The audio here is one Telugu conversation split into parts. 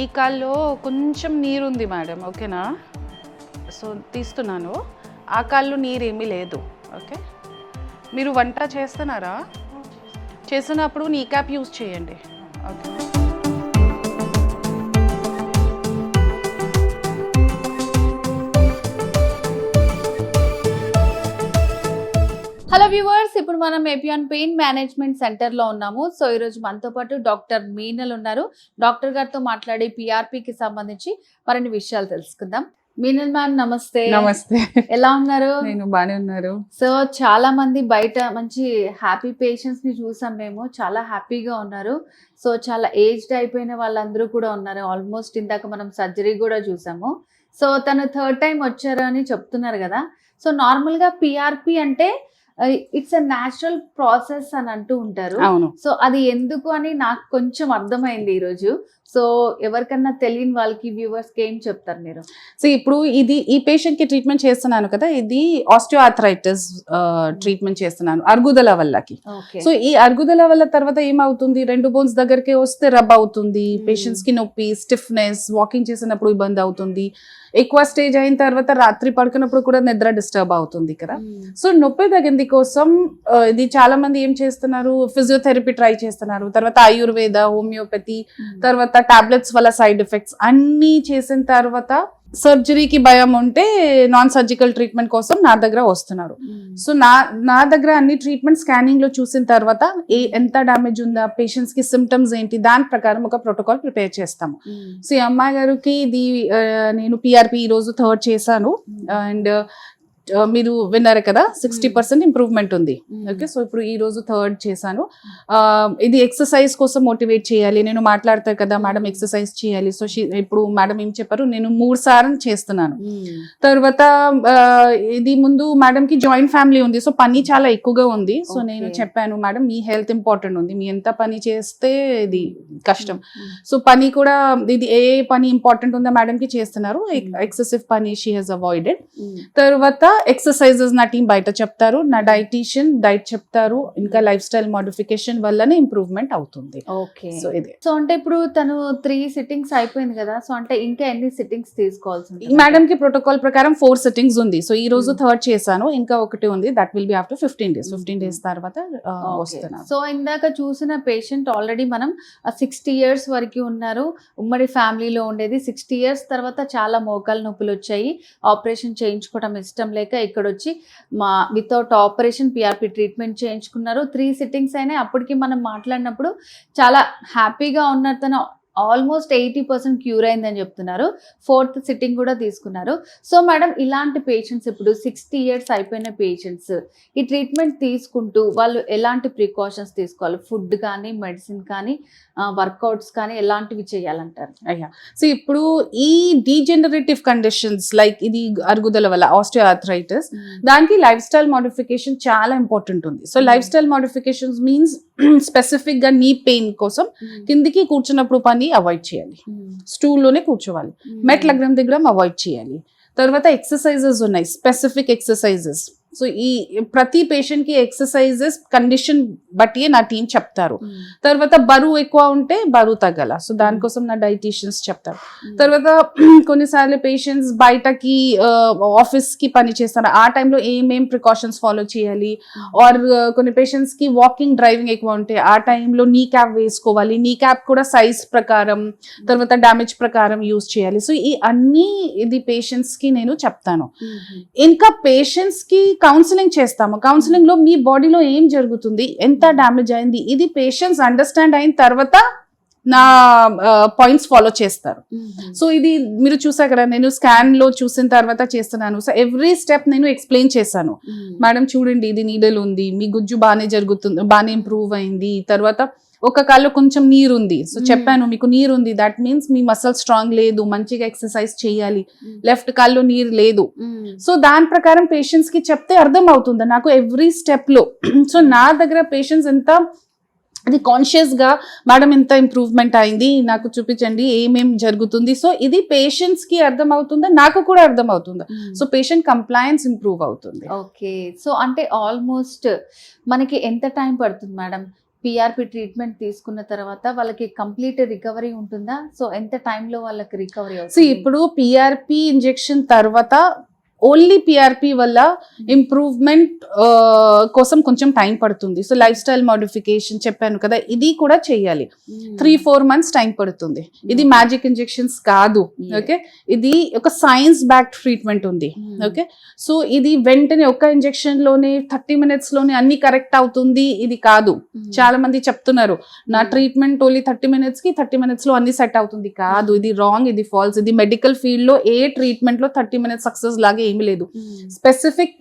ఈ కాల్లో కొంచెం నీరు ఉంది మేడం, ఓకేనా? సో తీస్తున్నాను. ఆ కాల్లో నీరు ఏమీ లేదు. ఓకే, మీరు వంట చేస్తున్నారా? చేసినప్పుడు నీ క్యాప్ యూజ్ చేయండి. ఓకే. హలో వ్యూవర్స్, ఇప్పుడు మనం ఏపియాన్ పెయిన్ మేనేజ్మెంట్ సెంటర్ లో ఉన్నాము. సో ఈ రోజు మనతో పాటు డాక్టర్ మీనల్ ఉన్నారు. డాక్టర్ గారితో మాట్లాడి పిఆర్పికి సంబంధించి మరిన్ని విషయాలు తెలుసుకుందాం. మీనల్ మ్యామ్ నమస్తే. నమస్తే. ఎలా ఉన్నారు? నేను బాగానే ఉన్నారు. సో చాలా మంది బయట మంచి హ్యాపీ పేషెంట్స్ ని చూసాం, మేము చాలా హ్యాపీగా ఉన్నారు. సో చాలా ఏజ్డ్ అయిపోయిన వాళ్ళందరూ కూడా ఉన్నారు. ఆల్మోస్ట్ ఇందాక మనం సర్జరీ కూడా చూసాము. సో తను థర్డ్ టైం వచ్చారు అని చెప్తున్నారు కదా. సో నార్మల్ గా పిఆర్పి అంటే ఇట్స్ అ న్యాచురల్ ప్రాసెస్ అని అంటూ ఉంటారు. అవును. సో అది ఎందుకు అని నాకు కొంచెం అర్థమైంది ఈరోజు. సో ఎవరికన్నా తెలియని వాళ్ళకి, వ్యూవర్స్ కి ఏం చెప్తారు మీరు? సో ఇప్పుడు ఈ పేషెంట్ కి ట్రీట్మెంట్ చేస్తున్నాను కదా, ఇది ఆస్టియో ఆర్థరైటిస్ ట్రీట్మెంట్ చేస్తున్నాను అరుగుదల వల్లకి. సో ఈ అరుగుదల వల్ల తర్వాత ఏమవుతుంది, రెండు బోన్స్ దగ్గరికి వస్తే రబ్ అవుతుంది, పేషెంట్స్ కి నొప్పి, స్టిఫ్నెస్, వాకింగ్ చేసినప్పుడు ఇబ్బంది అవుతుంది, ఎక్కువ స్టేజ్ అయిన తర్వాత రాత్రి పడుకున్నప్పుడు కూడా నిద్ర డిస్టర్బ్ అవుతుంది కదా. సో నొప్పి తగ్గింది కోసం ఇది చాలా మంది ఏం చేస్తున్నారు, ఫిజియోథెరపీ ట్రై చేస్తున్నారు, తర్వాత ఆయుర్వేద, హోమియోపతి, తర్వాత టాబ్లెట్స్ వల్ల సైడ్ ఎఫెక్ట్స్ అన్ని చేసిన తర్వాత సర్జరీకి భయం ఉంటే నాన్ సర్జికల్ ట్రీట్మెంట్ కోసం నా దగ్గర వస్తున్నారు. సో నా దగ్గర అన్ని ట్రీట్మెంట్ స్కానింగ్ లో చూసిన తర్వాత ఎంత డ్యామేజ్ ఉందా, పేషెంట్స్ కి సిమ్టమ్స్ ఏంటి, దాని ప్రకారం ఒక ప్రోటోకాల్ ప్రిపేర్ చేస్తాము. సో ఈ అమ్మాయి గారికి ఇది నేను పిఆర్పి ఈ రోజు థర్డ్ చేశాను. అండ్ మీరు విన్నారు కదా, 60% ఇంప్రూవ్మెంట్ ఉంది. ఓకే, సో ఇప్పుడు ఈ రోజు థర్డ్ చేశాను. ఇది ఎక్సర్సైజ్ కోసం మోటివేట్ చేయాలి. నేను మాట్లాడతాను కదా మేడం, ఎక్సర్సైజ్ చేయాలి. సో ఇప్పుడు మేడం ఏం చెప్పారు, నేను 3 సార్లు చేస్తున్నాను. తర్వాత ఇది ముందు మేడం కి జాయింట్ ఫ్యామిలీ ఉంది, సో పని చాలా ఎక్కువగా ఉంది. సో నేను చెప్పాను మేడం, మీ హెల్త్ ఇంపార్టెంట్ ఉంది, మీ ఎంత పని చేస్తే ఇది కష్టం. సో పని కూడా ఇది ఏ పని ఇంపార్టెంట్ ఉందో మేడం కి చేస్తున్నారు. ఎక్సెసివ్ పని షీ హెస్ అవాయిడెడ్. తర్వాత ఎక్సర్సైజెస్ నా టీం బయట చెప్తారు, నా డైటీషియన్ డైట్ చెప్తారు, ఇంకా లైఫ్ స్టైల్ మోడిఫికేషన్ వల్లనే ఇంప్రూవ్మెంట్ అవుతుంది. ఓకే, సో ఇది. సో అంటే ఇప్పుడు తను 3 సిట్టింగ్స్ అయిపోయింది కదా. సో అంటే ఇంకా ఎన్ని సిట్టింగ్స్ తీసుకోవాల్సింది? మేడం కి ప్రోటోకాల్ ప్రకారం 4 సిట్టింగ్స్ ఉంది. సో ఈ రోజు థర్డ్ చేశాను, ఇంకా ఒకటి ఉంది, that will be after 15 days. 15 days తర్వాత వస్తున్నాను. సో ఇందాక చూసిన పేషెంట్ ఆల్రెడీ మనం 60 years వరకు ఉన్నారు, ఉమ్మడి ఫ్యామిలీలో ఉండేది. 60 years తర్వాత చాలా మోకాల నొప్పులు వచ్చాయి, ఆపరేషన్ చేయించుకోవడం ఇష్టం లేక ఇక్కడ వచ్చి వితౌట్ ఆపరేషన్ పిఆర్పి ట్రీట్మెంట్ చేయించుకున్నారు. 3 సిట్టింగ్స్ అయినాయి. అప్పటికి మనం మాట్లాడినప్పుడు చాలా హ్యాపీగా ఉన్నారు. తను ఆల్మోస్ట్ 80% క్యూర్ అయిందని చెప్తున్నారు. 4th సిట్టింగ్ కూడా తీసుకున్నారు. సో మేడం, ఇలాంటి పేషెంట్స్ ఇప్పుడు 60 years అయిపోయిన పేషెంట్స్ ఈ ట్రీట్మెంట్ తీసుకుంటూ వాళ్ళు ఎలాంటి ప్రికాషన్స్ తీసుకోవాలి? ఫుడ్ కానీ, మెడిసిన్ కానీ, వర్కౌట్స్ కానీ ఎలాంటివి చేయాలంటారు? అయ్యా, సో ఇప్పుడు ఈ డీజెనరేటివ్ కండిషన్స్ లైక్ ఇది అరుగుదల వల్ల ఆస్టియో ఆర్థరైటిస్, దానికి లైఫ్ స్టైల్ మోడిఫికేషన్ చాలా ఇంపార్టెంట్ ఉంది. So life style modifications means specific గా నీ పెయిన్ కోసం కిందికి కూర్చున్నప్పుడు పని అవాయిడ్ చేయాలి, స్టూల్లోనే కూర్చోవాలి, మెట్ల దగ్గర అవాయిడ్ చేయాలి. తర్వాత ఎక్సర్సైజెస్ ఉన్నాయి, స్పెసిఫిక్ ఎక్సర్సైజెస్. సో ఈ ప్రతి పేషెంట్ కి ఎక్సర్సైజెస్ కండిషన్ బట్టి నా టీం చెప్తారు. తర్వాత బరువు ఎక్కువ ఉంటే బరువు తగ్గాల, సో దానికోసం నా డైటీషియన్స్ చెప్తారు. తర్వాత కొన్నిసార్లు పేషెంట్స్ బయటకి ఆఫీస్ కి పని చేస్తారు, ఆ టైంలో ఏమేం ప్రికాషన్స్ ఫాలో చేయాలి. ఆర్ కొన్ని పేషెంట్స్ కి వాకింగ్, డ్రైవింగ్ ఎక్కువ ఉంటే ఆ టైంలో నీ క్యాప్ వేసుకోవాలి. నీ క్యాప్ కూడా సైజ్ ప్రకారం, తర్వాత డ్యామేజ్ ప్రకారం యూజ్ చేయాలి. సో ఈ అన్ని ఇది పేషెంట్స్ కి నేను చెప్తాను. ఇంకా పేషెంట్స్ కి కౌన్సిలింగ్ చేస్తాము. కౌన్సిలింగ్ లో మీ బాడీలో ఏం జరుగుతుంది, ఎంత డ్యామేజ్ అయింది, ఇది పేషెంట్స్ అండర్స్టాండ్ అయిన తర్వాత నా పాయింట్స్ ఫాలో చేస్తారు. సో ఇది మీరు చూసా కదా, నేను స్కాన్ లో చూసిన తర్వాత చేస్తున్నాను. సో ఎవ్రీ స్టెప్ నేను ఎక్స్ప్లెయిన్ చేశాను. మేడం చూడండి, ఇది నీడల్ ఉంది, మీ గుజ్జు బాగానే జరుగుతుంది, బాగానే ఇంప్రూవ్ అయింది. తర్వాత ఒక కాల్లో కొంచెం నీరు ఉంది, సో చెప్పాను మీకు నీరు ఉంది, that means me muscle strong లేదు, మంచిగా ఎక్సర్సైజ్ చేయాలి. లెఫ్ట్ కాల్లో నీరు లేదు. సో దాని ప్రకారం పేషెంట్స్ కి చెప్తే అర్థం అవుతుంది నాకు ఎవ్రీ స్టెప్ లో. సో నా దగ్గర పేషెంట్స్ ఎంత అది కాన్షియస్ గా, మేడం ఎంత ఇంప్రూవ్మెంట్ అయింది నాకు చూపించండి, ఏమేం జరుగుతుంది. సో ఇది పేషెంట్స్ కి అర్థం అవుతుందా, నాకు కూడా అర్థం అవుతుందా. సో పేషెంట్ కంప్లైన్స్ ఇంప్రూవ్ అవుతుంది. ఓకే, సో అంటే ఆల్మోస్ట్ మనకి ఎంత టైం పడుతుంది మేడం పిఆర్పి ట్రీట్మెంట్ తీసుకున్న తర్వాత వాళ్ళకి కంప్లీట్ రికవరీ ఉంటుందా? సో ఎంత టైంలో వాళ్ళకి రికవరీ సో అవుతుంది? ఇప్పుడు పిఆర్పి ఇంజెక్షన్ తర్వాత ఓన్లీ పిఆర్పి వల్ల ఇంప్రూవ్మెంట్ కోసం కొంచెం టైం పడుతుంది. సో లైఫ్ స్టైల్ మోడిఫికేషన్ చెప్పాను కదా, ఇది కూడా చెయ్యాలి. 3-4 months టైం పడుతుంది. ఇది మ్యాజిక్ ఇంజెక్షన్స్ కాదు. ఓకే, ఇది ఒక సైన్స్ బ్యాక్డ్ ట్రీట్మెంట్ ఉంది. ఓకే, సో ఇది వెంటనే ఒక ఇంజెక్షన్ లోనే 30 minutes లోనే అన్ని కరెక్ట్ అవుతుంది, ఇది కాదు. చాలా మంది చెప్తున్నారు నా ట్రీట్మెంట్ ఓన్లీ 30 minutes కి 30 minutes లో అన్ని సెట్ అవుతుంది. కాదు, ఇది రాంగ్, ఇది ఫాల్స్. ఇది మెడికల్ ఫీల్డ్ లో ఏ ట్రీట్మెంట్ లో 30 minutes సక్సెస్ లాగా ఏమి లేదు. స్పెసిఫిక్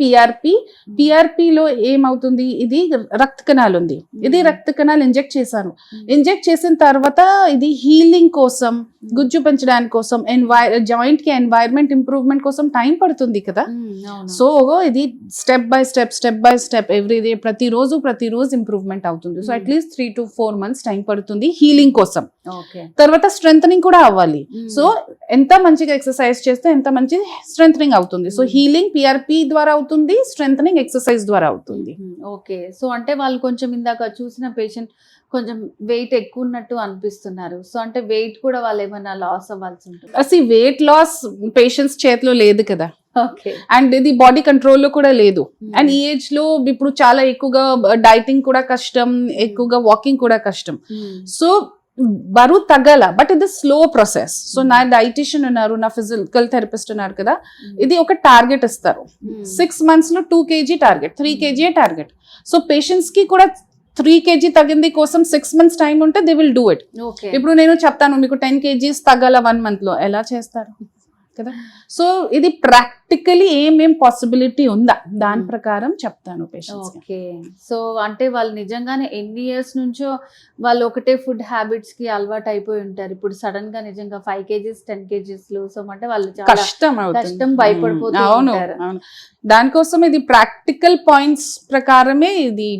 పిఆర్పి లో ఏమవుతుంది, ఇది రక్త కణాలు ఉంది. ఇది రక్త కణాలు ఇంజెక్ట్ చేశాను. ఇంజెక్ట్ చేసిన తర్వాత ఇది హీలింగ్ కోసం, గుజ్జు పెంచడానికి కోసం, జాయింట్ కి ఎన్వైరన్మెంట్ ఇంప్రూవ్మెంట్ కోసం టైం పడుతుంది కదా. సో ఇది step by step every day ప్రతిరోజు ఇంప్రూవ్మెంట్ అవుతుంది. So at least 3 to 4 months time పడుతుంది హీలింగ్ కోసం. తర్వాత స్ట్రెంథనింగ్ కూడా అవ్వాలి. సో ఎంత మంచిగా ఎక్సర్సైజ్ చేస్తే ఎంత మంచి స్ట్రెంథనింగ్ అవుతుంది. సో హీలింగ్ పిఆర్పి ద్వారా అవుతుంది, స్ట్రెంథనింగ్ ఎక్సర్సైజ్ ద్వారా అవుతుంది. ఓకే, సో అంటే వాళ్ళు కొంచెం ఇందాక చూసిన పేషెంట్ కొంచెం వెయిట్ ఎక్కువ ఉన్నట్టు అనిపిస్తున్నారు. సో అంటే వెయిట్ కూడా వాళ్ళు ఏమైనా లాస్ అవ్వాల్సి ఉంటుంది? అసలు వెయిట్ లాస్ పేషెంట్స్ చేతిలో లేదు కదా. ఓకే, అండ్ ఇది బాడీ కంట్రోల్లో కూడా లేదు. అండ్ ఈ ఏజ్ లో ఇప్పుడు చాలా ఎక్కువగా డైటింగ్ కూడా కష్టం, ఎక్కువగా వాకింగ్ కూడా కష్టం. సో బరువు తగ్గాల, బట్ ఇది స్లో ప్రాసెస్. సో నా డైటిషియన్ ఉన్నారు, నా ఫిజికల్ థెరపిస్ట్ ఉన్నారు కదా, ఇది ఒక టార్గెట్ ఇస్తారు. 6 months లో 2 kg target, 3 kg target. So patients కి కూడా 3 kg తగ్గింది కోసం 6 months టైం ఉంటే దే విల్ డూ ఇట్. ఇప్పుడు నేను చెప్తాను మీకు 10 kgs తగ్గాల 1 month లో, ఎలా చేస్తారు కదా. సో ఇది ప్రాక్టికలీ ఏమేం పాసిబిలిటీ ఉందా దాని ప్రకారం చెప్తాను పేషెంట్స్. ఓకే, సో అంటే వాళ్ళు నిజంగానే ఎన్ని ఇయర్స్ నుంచో వాళ్ళు ఒకటే ఫుడ్ హ్యాబిట్స్ కి అలవాటు అయిపోయి ఉంటారు. ఇప్పుడు సడన్ గా నిజంగా 5 kgs 10 kgs లూస్ అంటే వాళ్ళు చాలా కష్టం భయపడిపోతూ ఉంటారు. దానికోసం ఇది ప్రాక్టికల్ పాయింట్స్ ప్రకారమే ఇది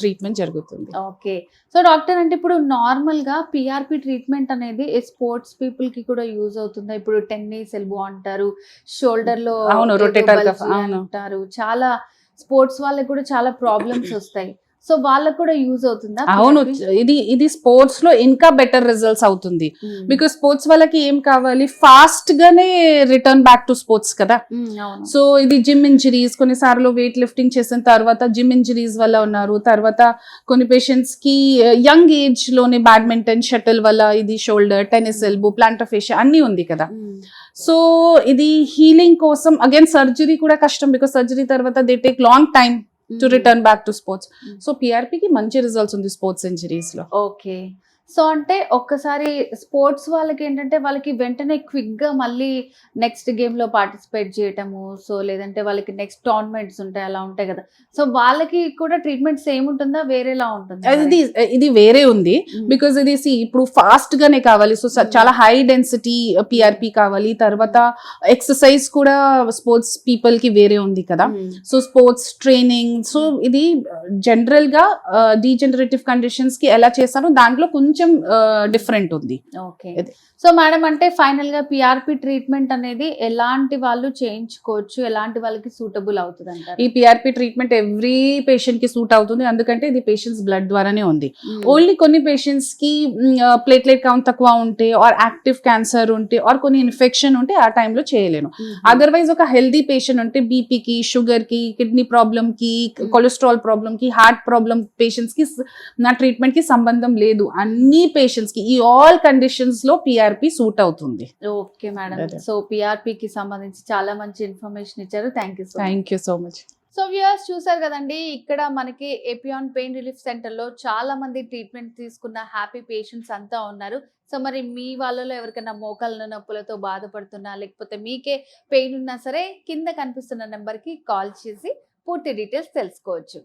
ట్రీట్మెంట్ జరుగుతుంది. ఓకే, సో డాక్టర్ అంటే ఇప్పుడు నార్మల్ గా పిఆర్పి ట్రీట్మెంట్ అనేది స్పోర్ట్స్ పీపుల్ కి కూడా యూజ్ అవుతుందా? ఇప్పుడు టెన్నిస్ ఎల్బో అంటారు, షోల్డర్ లో అంటారు, చాలా స్పోర్ట్స్ వాళ్ళకి కూడా చాలా ప్రాబ్లమ్స్ వస్తాయి. సో వాళ్ళకు కూడా యూజ్ అవుతుందా? అవును, ఇది స్పోర్ట్స్ లో ఇంకా బెటర్ రిజల్ట్స్ అవుతుంది. బికాస్ స్పోర్ట్స్ వాళ్ళకి ఏం కావాలి, ఫాస్ట్ గానే రిటర్న్ బ్యాక్ టు స్పోర్ట్స్ కదా. సో ఇది జిమ్ ఇంజరీస్, కొన్నిసార్లు వెయిట్ లిఫ్టింగ్ చేసిన తర్వాత జిమ్ ఇంజరీస్ వల్ల ఉన్నారు. తర్వాత కొన్ని పేషెంట్స్ కి యంగ్ ఏజ్ లోనే బ్యాడ్మింటన్, షటిల్ వల్ల ఇది shoulder, tennis elbow, planter fascia అన్ని ఉంది కదా. సో ఇది హీలింగ్ కోసం అగైన్ సర్జరీ కూడా కష్టం, బికాస్ సర్జరీ తర్వాత they take long time to return back to sports. So పిఆర్పికి మంచి రిజల్ట్స్ ఉంది స్పోర్ట్స్ ఇంజరీస్ లో. ఓకే, సో అంటే ఒక్కసారి స్పోర్ట్స్ వాళ్ళకి ఏంటంటే వాళ్ళకి వెంటనే క్విక్ గా మళ్ళీ నెక్స్ట్ గేమ్ లో పార్టిసిపేట్ చేయటము, సో లేదంటే వాళ్ళకి నెక్స్ట్ టోర్నమెంట్స్ ఉంటాయి, అలా ఉంటాయి కదా. సో వాళ్ళకి కూడా ట్రీట్మెంట్ సేమ్ ఉంటుందా, వేరేలా ఉంటుందా? ఇది వేరే ఉంది, బికాస్ ఇది ఇప్పుడు ఫాస్ట్ గానే కావాలి. సో చాలా హై డెన్సిటీ పిఆర్పి కావాలి. తర్వాత ఎక్సర్సైజ్ కూడా స్పోర్ట్స్ పీపుల్ కి వేరే ఉంది కదా. సో స్పోర్ట్స్ ట్రైనింగ్, సో ఇది జనరల్ గా డీజనరేటివ్ కండిషన్స్ కి ఎలా చేస్తారో దాంట్లో కొంచెం డిఫరెంట్ ఉంది. ఓకే, సో మేడం అంటే ఫైనల్ గా పిఆర్పి ట్రీట్మెంట్ అనేది ఎలాంటి వాళ్ళు చేయించుకోవచ్చు, ఎలాంటి వాళ్ళకి సూటబుల్ అవుతుంది అంటారు? ఈ పిఆర్పి ట్రీట్మెంట్ ఎవ్రీ పేషెంట్ కి సూట్ అవుతుంది, ఎందుకంటే ఇది పేషెంట్స్ బ్లడ్ ద్వారానే ఉంది. ఓన్లీ కొన్ని పేషెంట్స్ కి ప్లేట్లెట్ కౌంట్ తక్కువ ఉంటే, ఆర్ యాక్టివ్ క్యాన్సర్ ఉంటే, ఆర్ కొన్ని ఇన్ఫెక్షన్ ఉంటే ఆ టైంలో చేయలేను. అదర్వైజ్ ఒక హెల్దీ పేషెంట్ ఉంటే బీపీకి, షుగర్ కి, కిడ్నీ ప్రాబ్లమ్ కి, కొలెస్ట్రాల్ ప్రాబ్లమ్ కి, హార్ట్ ప్రాబ్లమ్ పేషెంట్స్ కి నా ట్రీట్మెంట్ కి సంబంధం లేదు. అన్ని పేషెంట్స్ కి ఈ ఆల్ కండిషన్స్ లో పిఆర్పి సూట్ అవుతుంది. ఓకే మేడం, సో పిఆర్పి కి సంబంధించి చాలా మంచి ఇన్ఫర్మేషన్ ఇచ్చారు. Thank you so much. So viewers చూసారు కదండి, ఇక్కడ మనకి ఎపియాన్ పెయిన్ రిలీఫ్ సెంటర్ లో చాలా మంది ట్రీట్మెంట్ తీసుకున్న హ్యాపీ పేషెంట్స్ అంతా ఉన్నారు. సో మరి మీ వాళ్ళలో ఎవరికైనా మోకాళ్ళ నొప్పులతో బాధపడుతున్నా, లేకపోతే మీకే పెయిన్ ఉన్నా సరే కింద కనిపిస్తున్న నెంబర్ కి కాల్ చేసి పూర్తి డీటెయిల్స్ తెలుసుకోవచ్చు.